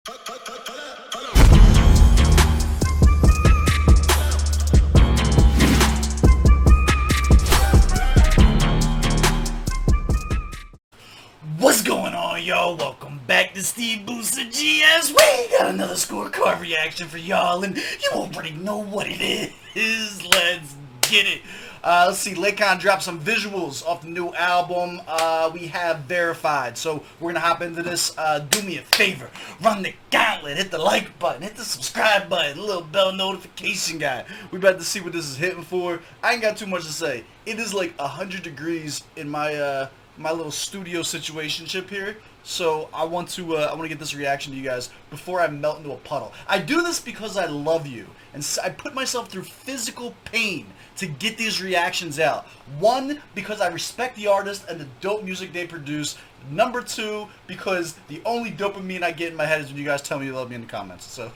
What's going on, y'all? Welcome back to SteveBussaGS. We got another scorecard reaction for y'all, and you already know what it is. Let's get it. Let's see, Laycon dropped some visuals off the new album. We have Verified, so we're gonna hop into this. Do me a favor, run the gauntlet, hit the like button, hit the subscribe button, little bell notification guy. We about to see what this is hitting for. I ain't got too much to say. It is like 100 degrees in my my little studio situationship here, so I want to get this reaction to you guys before I melt into a puddle. I do this because I love you, and I put myself through physical pain to get these reactions out. One, because I respect the artist and the dope music they produce. Number two, because the only dopamine I get in my head is when you guys tell me you love me in the comments. So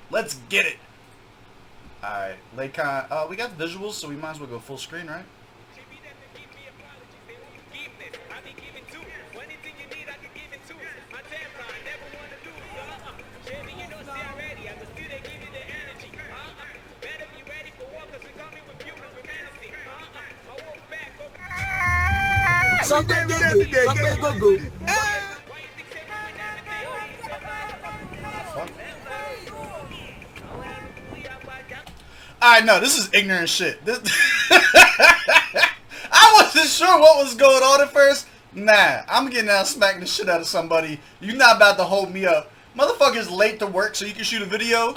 let's get it. Alright, Laycon, we got the visuals, so we might as well go full screen, right? Alright, no, this is ignorant shit. This I wasn't sure what was going on at first. Nah, I'm getting out smacking the shit out of somebody. You're not about to hold me up. Motherfucker's late to work so you can shoot a video.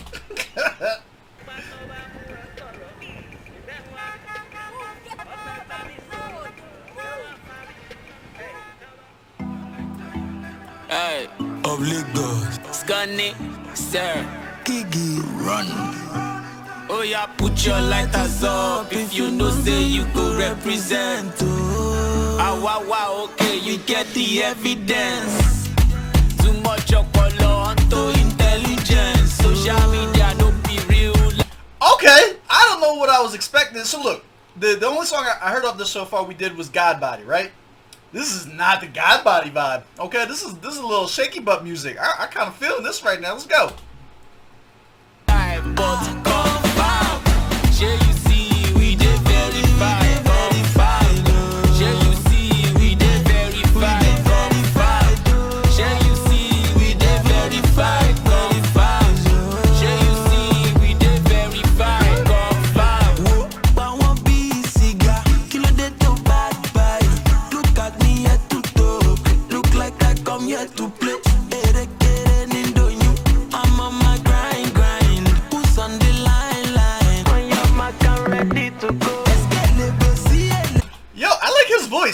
Hey, of Lagos, Scanny, sir, Kiki, run. Oh yeah, put your lighters up if you know say you go represent. Ah wow, okay, you get the evidence. Too much color onto intelligence. Social media no be real. Okay, I don't know what I was expecting. So look, the only song I heard of this so far we did was God Body, right? This is not the God Body vibe. Okay, this is a little shaky butt music. I kind of feeling this right now. Let's go.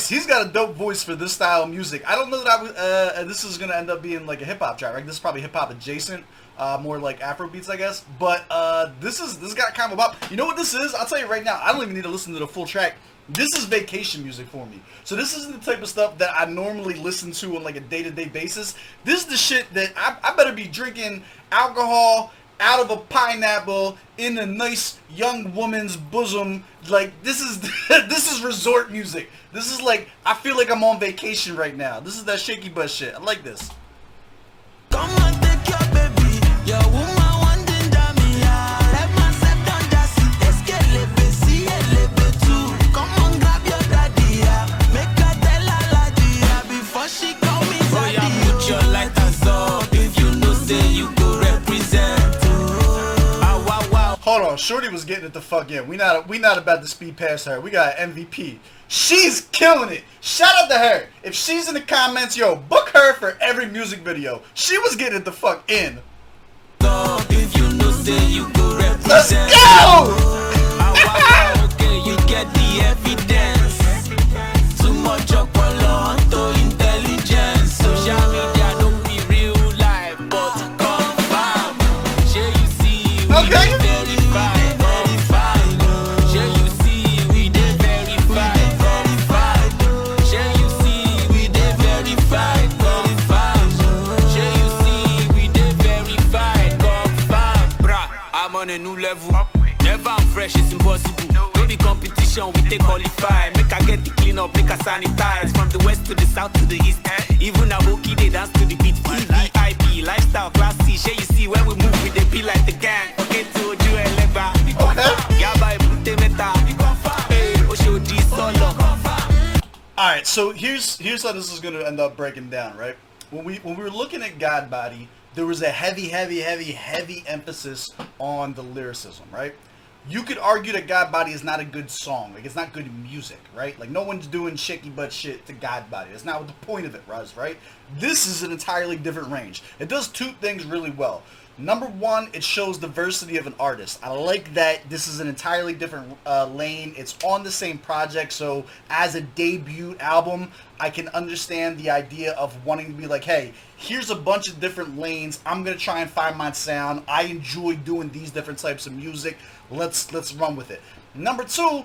He's got a dope voice for this style of music. I don't know that this is gonna end up being like a hip hop track, right? This is probably hip hop adjacent, more like Afro beats, I guess. But this got kind of a bop. You know what this is? I'll tell you right now. I don't even need to listen to the full track. This is vacation music for me. So this isn't the type of stuff that I normally listen to on like a day-to-day basis. This is the shit that I better be drinking alcohol out of a pineapple in a nice young woman's bosom. Like this is resort music. This is like, I feel like I'm on vacation right now. This is that shaky butt shit. I like this. Come on, take your baby, your woman wanting dummy. Let myself down that seat. Let's get little too. Come on, grab your daddy. Make her tell her like before she call me daddy. Oh yeah, put your lighters up if you know say you go represent. Hold on, Shorty was getting it the fuck in. We not about to speed past her. We got an MVP. She's killing it. Shout out to her. If she's in the comments, yo, book her for every music video. She was getting it the fuck in. If you know say you go represent. Let's go! Okay, you get the evidence. Too much color onto intelligence. Social media don't be real life, but confirm. Share you see we okay. On a new level, never I'm fresh, it's impossible. No be competition, we take qualify. Make I get the clean up, make I sanitize. From the west to the south to the east, even a bookie they dance to the beat. VIP, lifestyle, classy, So here's how this is gonna end up breaking down, right? When we were looking at God Body, there was a heavy emphasis on the lyricism, right? You could argue that God Body is not a good song. Like, it's not good music, right? Like, no one's doing shaky butt shit to God Body. That's not what the point of it was, right? This is an entirely different range. It does two things really well. Number one, it shows diversity of an artist. I like that this is an entirely different lane. It's on the same project, so as a debut album, I can understand the idea of wanting to be like, hey, here's a bunch of different lanes. I'm going to try and find my sound. I enjoy doing these different types of music. Let's run with it. Number two,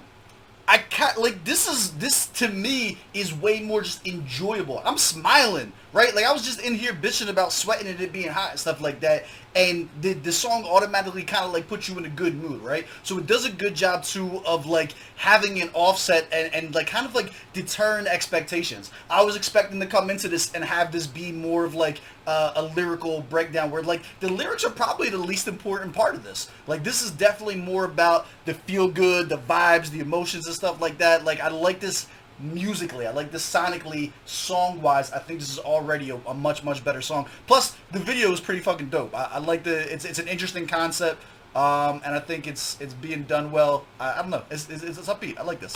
I can't, like, this to me is way more just enjoyable. I'm smiling, right? Like, I was just in here bitching about sweating and it being hot and stuff like that, and the song automatically kind of like puts you in a good mood, right? So it does a good job too of like having an offset and like kind of like deterring expectations. I was expecting to come into this and have this be more of like a lyrical breakdown where like the lyrics are probably the least important part of this. Like, this is definitely more about the feel good, the vibes, the emotions and stuff like that. Like, I like this musically, I like this sonically, song wise. I think this is already a much better song. Plus the video is pretty fucking dope. I like it's an interesting concept, and I think it's being done well. I don't know, it's upbeat. I like this.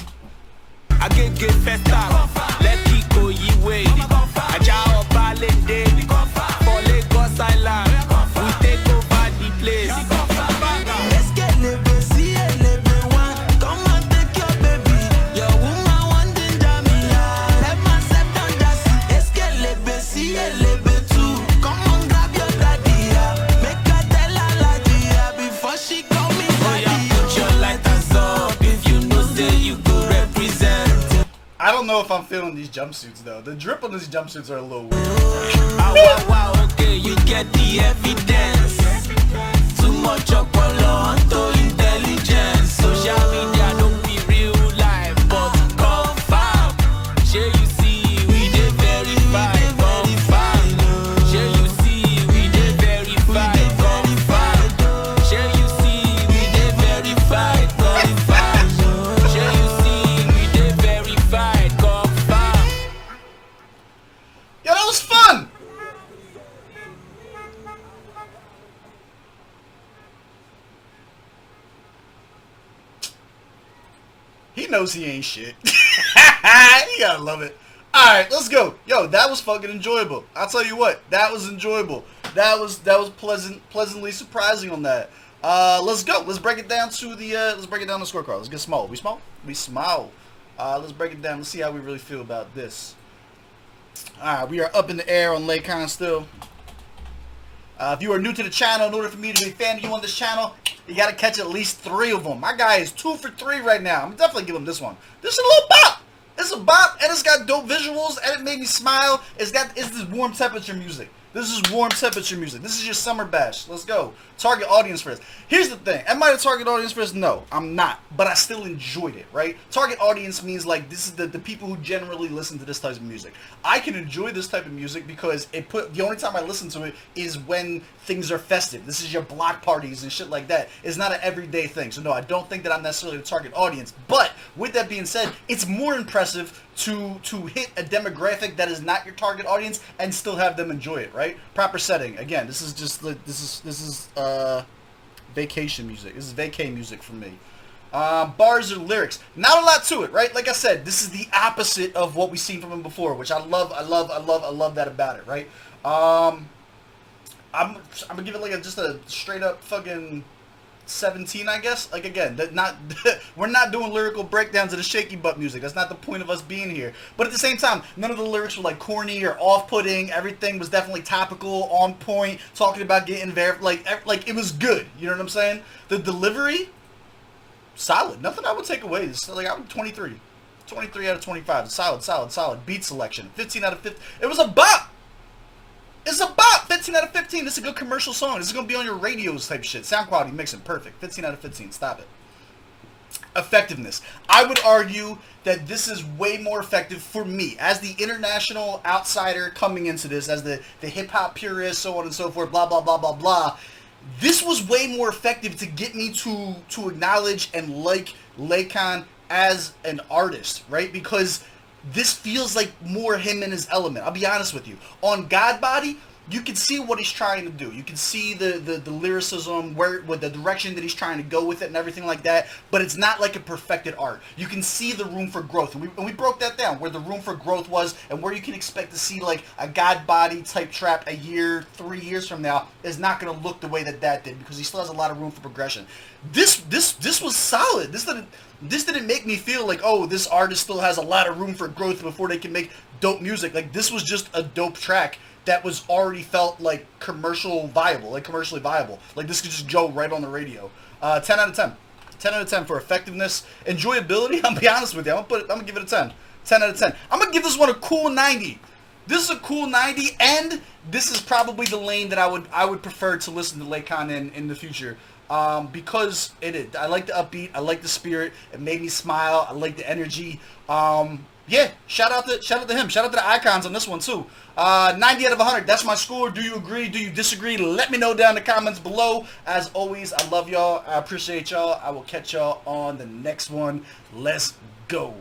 I get first up, let it go your way. I jaw ballet day, for Lagos Island, we take over the place. Let's get live, see it, live one. Come and take your baby, your woman want to jam me. Let myself down that seat. Let's get live, see it, live too. Come on, grab your daddy, make her tell her like before she call me daddy. Oh yeah, put your lighters up if you know say you go represent. I don't know if I'm feeling these jumpsuits though. The drip on these jumpsuits are a little weird. Wow, okay, you get the evidence. Too much opolo to intelligence. Social media don't be real life, but confirm. Share you see, we dey verify, confirm. Share you see, we dey verify, confirm. Share you see, we dey verify, confirm. Share you see, we dey verify, confirm. Yo, that was fun! He knows he ain't shit. You gotta love it. Alright, let's go. Yo, that was fucking enjoyable. I'll tell you what, that was enjoyable. That was pleasantly surprising on that. Let's go. Let's break it down to the scorecard. Let's get small. We small? We small. Let's break it down. Let's see how we really feel about this. Alright, we are up in the air on Laycon still. If you are new to the channel, in order for me to be a fan of you on this channel, you gotta catch at least 3 of them. My guy is 2 for 3 right now. I'm definitely give him this one. This is a little bop. It's a bop, and it's got dope visuals, and it made me smile. It's this warm temperature music. This is warm temperature music. This is your summer bash. Let's go. Target audience for this. Here's the thing. Am I a target audience for this? No, I'm not. But I still enjoyed it, right? Target audience means like this is the people who generally listen to this type of music. I can enjoy this type of music because the only time I listen to it is when things are festive. This is your block parties and shit like that. It's not an everyday thing. So no, I don't think that I'm necessarily the target audience. But with that being said, it's more impressive to hit a demographic that is not your target audience and still have them enjoy it, right? Proper setting. Again, this is just this is vacation music. This is vacay music for me. Bars or lyrics, not a lot to it, right? Like I said, this is the opposite of what we've seen from him before, which I love that about it, right? I'm gonna give it like just a straight up fucking 17, I guess. Like, again, we're not doing lyrical breakdowns of the shaky butt music. That's not the point of us being here. But at the same time, none of the lyrics were like corny or off-putting. Everything was definitely topical, on point, talking about getting like it was good. You know what I'm saying? The delivery, solid. Nothing I would take away. It's like, I'm 23 out of 25. Solid. Beat selection, 15 out of 15. It was a bop. It's a bop! 15 out of 15. This is a good commercial song. This is going to be on your radios type shit. Sound quality mixing. Perfect. 15 out of 15. Stop it. Effectiveness. I would argue that this is way more effective for me as the international outsider coming into this, as the hip-hop purist, so on and so forth, blah, blah, blah, blah, blah. This was way more effective to get me to acknowledge and like Laycon as an artist, right? Because this feels like more him in his element. I'll be honest with you. On God Body, you can see what he's trying to do. You can see the lyricism, with the direction that he's trying to go with it and everything like that, but it's not like a perfected art. You can see the room for growth, and we broke that down, where the room for growth was and where you can expect to see like a God Body type trap a year, 3 years from now is not going to look the way that did, because he still has a lot of room for progression. This was solid. This didn't make me feel like, oh, this artist still has a lot of room for growth before they can make dope music. Like, this was just a dope track that was already felt like commercially viable. Like, this could just go right on the radio. 10 out of 10. 10 out of 10 for effectiveness. Enjoyability, I'll be honest with you. I'm gonna give it a 10. 10 out of 10. I'm gonna give this one a cool 90. This is a cool 90, and this is probably the lane that I would prefer to listen to Laycon in the future. Because I like the upbeat, I like the spirit, it made me smile, I like the energy. Yeah, shout out to him, shout out to the icons on this one too. 90 out of 100, that's my score. Do you agree? Do you disagree? Let me know down in the comments below. As always, I love y'all, I appreciate y'all. I will catch y'all on the next one. Let's go.